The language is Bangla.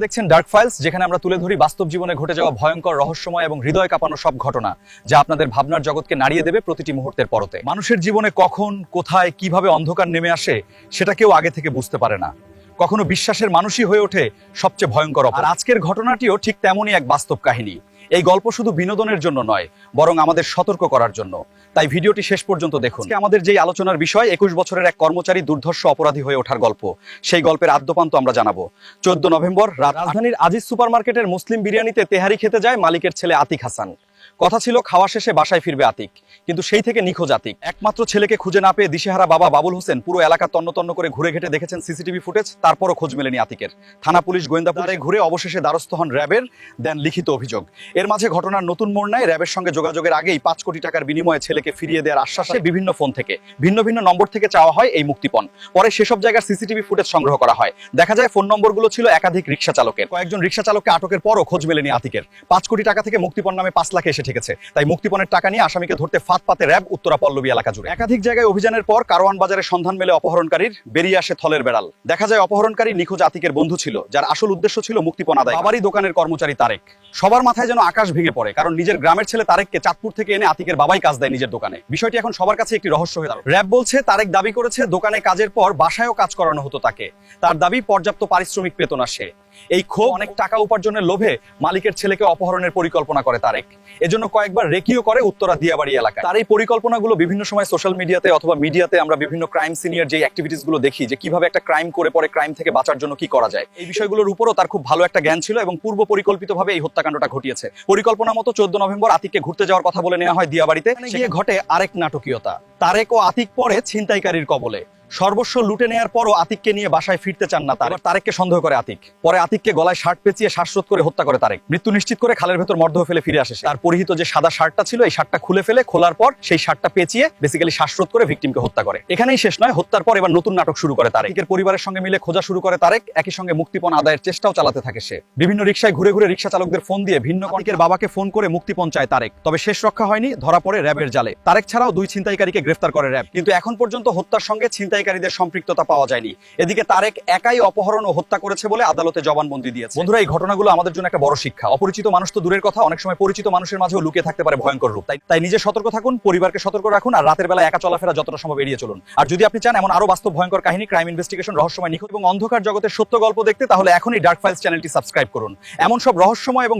আপনারা দেখছেন ডার্ক ফাইলস, যেখানে আমরা তুলে ধরি বাস্তব জীবনে ঘটে যাওয়া ভয়ঙ্কর, রহস্যময় এবং হৃদয় কাঁপানো সব ঘটনা, যা আপনাদের ভাবনার জগৎকে নাড়িয়ে দেবে প্রতিটি মুহূর্তের পরতে। মানুষের জীবনে কখন, কোথায়, কিভাবে অন্ধকার নেমে আসে সেটা কেউ আগে থেকে বুঝতে পারে না। কখনো বিশ্বাসের মানুষই হয়ে ওঠে সবচেয়ে ভয়ঙ্কর অপরাধ। আর আজকের ঘটনাটিও ঠিক তেমনই এক বাস্তব কাহিনী। এই গল্প শুধু বিনোদনের জন্য নয়, বরং আমাদের সতর্ক করার জন্য। তাই ভিডিওটি শেষ পর্যন্ত দেখুন। আমাদের যেই আলোচনার বিষয় 21 বছরের এক কর্মচারী দুর্ধর্ষ অপরাধী হয়ে ওঠার গল্প, সেই গল্পের আদ্যপান্ত আমরা জানাবো। 14 নভেম্বর রাত রাজধানীর আজিজ সুপারমার্কেটের মুসলিম বিরিয়ানিতে তেহারি খেতে যায় মালিকের ছেলে আতিক হাসান। কথা ছিল খাওয়া শেষে বাসায় ফিরবে আতিক, কিন্তু সেই থেকে নিখোঁজ আতিক। একমাত্র ছেলেকে খুঁজে না পেয়ে দিশেহারা বাবা বাবুল হোসেন পুরো এলাকা তন্ন করে ঘুরে ঘেটে দেখেছেন সিসিটিভি ফুটেজ, তারপরও খোঁজ মেলেনি আতিকের। থানা পুলিশ গোয়েন্দা পুলিশে ঘুরে অবশেষে দ্বারস্থ হন র্যাবের, দেন লিখিত অভিযোগ। এর মাঝে ঘটনার নতুন মোড় নেয়। র্যাবের সঙ্গে যোগাযোগের আগেই 5 কোটি টাকার বিনিময়ে ছেলেকে ফিরিয়ে দেওয়ার আশ্বাসে বিভিন্ন ফোন থেকে ভিন্ন ভিন্ন নম্বর থেকে চাওয়া হয় এই মুক্তিপণ। পরে সেসব জায়গার সিসিটিভি ফুটেজ সংগ্রহ করা হয়। দেখা যায় ফোন নম্বরগুলো ছিল একাধিক রিকশা চালকের। কয়েকজন রিকশা চালককে আটকের পরও খোঁজ মেলেনি আতিকের। 5 কোটি টাকা থেকে মুক্তিপণ নামে 5 লাখে এসে ঠেকেছে। তাই মুক্তিপণের টাকা নিয়ে আসামিকে ধরতে ফাঁদ পাতে র্যাব উত্তরা পল্লবী এলাকা জুড়ে। একাধিক জায়গায় অভিযানের পর কারওয়ান বাজারে সন্ধান মেলে অপহরণকারীর। বেরিয়ে আসে থলের বেড়াল। দেখা যায় অপহরণকারী নিখোঁজ আতিকের বন্ধু ছিল, যার আসল উদ্দেশ্য ছিল মুক্তিপণ আদায়। বাবারই দোকানের কর্মচারী তারেক। সবার মাথায় যেন আকাশ ভেঙে পড়ে, কারণ নিজের গ্রামের ছেলে তারেককে চাঁদপুর থেকে এনে আতিকের বাবাই কাজ দেয় নিজের দোকানে। বিষয়টি এখন সবার কাছে একটি রহস্য হয়ে দাঁড়ায়। র্যাব বলছে তারেক দাবি করেছে দোকানে কাজের পর বাসায়ও কাজ করানো হতো তাকে। তার দাবি পর্যাপ্ত পারিশ্রমিক পেত না সে। এই ক্ষোভ, অনেক টাকা উপার্জনের লোভে মালিকের ছেলেকে অপহরণের পরিকল্পনা করে তারেক। এজন্য কয়েকবার রেকিও করে উত্তরা দিয়াবাড়ি এলাকায়। তার এই পরিকল্পনাগুলো বিভিন্ন সময় সোশ্যাল মিডিয়াতে অথবা মিডিয়াতে আমরা বিভিন্ন ক্রাইম সিনিয়র যে অ্যাক্টিভিটিস গুলো দেখি, যে কিভাবে একটা ক্রাইম করে পরে ক্রাইম থেকে বাঁচার জন্য কি করা যায়, এই বিষয়গুলোর উপরও তার খুব ভালো একটা জ্ঞান ছিল এবং পূর্ব পরিকল্পিতভাবে এই হত্যাকাণ্ডটা ঘটিয়েছে। পরিকল্পনা মতো 14 নভেম্বর আতিককে ঘুরতে যাওয়ার কথা বলে নেওয়া হয় দিয়াবাড়িতে। গিয়ে ঘটে আরেক নাটকীয়তা। তারেক ও আতিক পরে ছিনতাইকারীর কবলে। সর্বস্ব লুটে নেয়ার পরও আতিককে নিয়ে বাসায় ফিরতে চান না তারেক। তারেককে সন্দেহ করে আতিক। পরে আতিককে গলায় শার্ট পেঁচিয়ে শ্বাসরোধ করে হত্যা করে তারেক। মৃত্যু নিশ্চিত করে খালের ভেতর মরদেহ ফেলে ফিরে আসে। তার পরিহিত যে সাদা শার্টটা ছিল, এই শার্টটা খুলে ফেলে, খোলার পর সেই শার্টটা পেঁচিয়ে বেসিক্যালি শ্বাসরোধ করে ভিকটিমকে হত্যা করে। এখানেই শেষ নয়, হত্যার পর এবার নতুন নাটক শুরু করে তারেকের পরিবারের সঙ্গে মিলে খোঁজা শুরু করে তারেক। একই সঙ্গে মুক্তিপণ আদায়ের চেষ্টাও চালাতে থাকে সে। বিভিন্ন রিকশায় ঘুরে ঘুরে রিকশা চালকদের ফোন দিয়ে ভিন্ন কনিকের বাবাকে ফোন করে মুক্তিপণ চায় তারেক। তবে শেষ রক্ষা হয়নি, ধরা পড়ে র্যাবের জালে। তারেক ছাড়াও 2 ছিনতাইকারীকে গ্রেফতার করে র্যাব, কিন্তু এখন পর্যন্ত হত্যার সঙ্গে ছিনতাইকারীদের সম্পৃক্ততা পাওয়া যায়নি। এদিকে তারেক একাই অপহরণ ও হত্যা করেছে বলে আদালতে জবানবন্দি দিয়েছে। বন্ধুরা, এই ঘটনাগুলো আমাদের জন্য একটা বড় শিক্ষা। অপরিচিত মানুষ তো দূরের কথা, অনেক সময় পরিচিত মানুষের মাঝেও লুকিয়ে থাকতে পারে ভয়ঙ্কর রূপ। তাই নিজে সতর্ক থাকুন, পরিবারকে সতর্ক রাখুন, আর রাতের বেলা একা চলাফেরা যতটা সম্ভব এড়িয়ে চলুন। আর যদি আপনি চান এমন আরো বাস্তব ভয়ঙ্কর কাহিনী, ক্রাইম ইনভেস্টিগেশন, রহস্যময় নিখোঁজ এবং অন্ধকার জগতের সত্য গল্প দেখতে, তাহলে এখনই ডার্ক ফাইলস চ্যানেলটি সাবস্ক্রাইব করুন। এমন সব রহস্যময় এবং